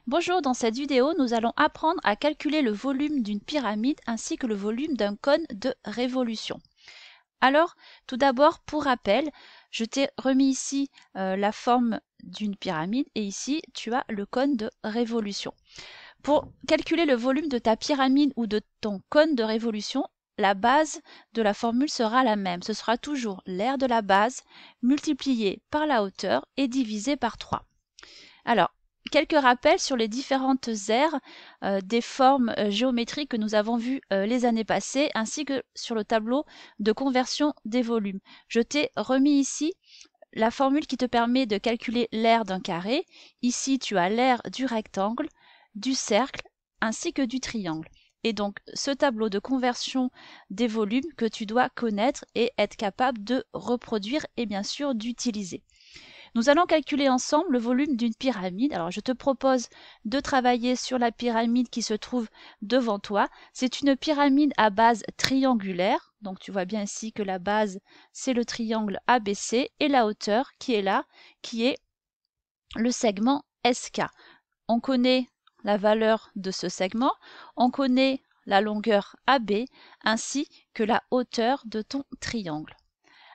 Bonjour, dans cette vidéo, nous allons apprendre à calculer le volume d'une pyramide ainsi que le volume d'un cône de révolution. Alors, tout d'abord, pour rappel, je t'ai remis ici la forme d'une pyramide et ici, tu as le cône de révolution. Pour calculer le volume de ta pyramide ou de ton cône de révolution, la base de la formule sera la même. Ce sera toujours l'aire de la base multiplié par la hauteur et divisé par 3. Alors, quelques rappels sur les différentes aires des formes géométriques que nous avons vues les années passées, ainsi que sur le tableau de conversion des volumes. Je t'ai remis ici la formule qui te permet de calculer l'aire d'un carré. Ici, tu as l'aire du rectangle, du cercle, ainsi que du triangle. Et donc, ce tableau de conversion des volumes que tu dois connaître et être capable de reproduire et bien sûr d'utiliser. Nous allons calculer ensemble le volume d'une pyramide. Alors, je te propose de travailler sur la pyramide qui se trouve devant toi. C'est une pyramide à base triangulaire. Donc, tu vois bien ici que la base, c'est le triangle ABC et la hauteur qui est là, qui est le segment SK. On connaît la valeur de ce segment, on connaît la longueur AB ainsi que la hauteur de ton triangle.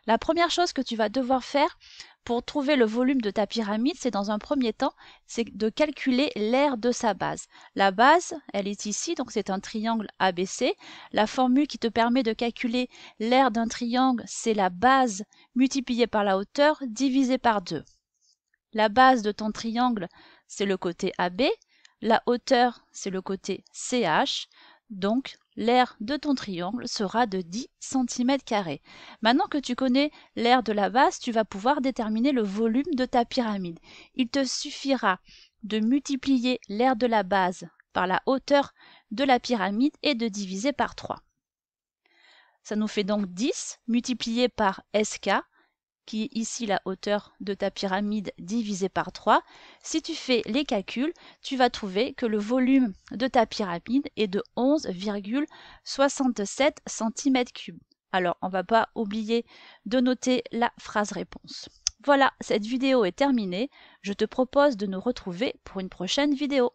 La première chose que tu vas devoir faire pour trouver le volume de ta pyramide, c'est dans un premier temps, c'est de calculer l'aire de sa base. La base, elle est ici, donc c'est un triangle ABC. La formule qui te permet de calculer l'aire d'un triangle, c'est la base multipliée par la hauteur divisée par 2. La base de ton triangle, c'est le côté AB. La hauteur, c'est le côté CH. Donc, l'aire de ton triangle sera de 10 cm². Maintenant que tu connais l'aire de la base, tu vas pouvoir déterminer le volume de ta pyramide. Il te suffira de multiplier l'aire de la base par la hauteur de la pyramide et de diviser par 3. Ça nous fait donc 10 multiplié par SK, qui est ici la hauteur de ta pyramide divisée par 3. Si tu fais les calculs, tu vas trouver que le volume de ta pyramide est de 11,67 cm3. Alors, on ne va pas oublier de noter la phrase réponse. Voilà, cette vidéo est terminée. Je te propose de nous retrouver pour une prochaine vidéo.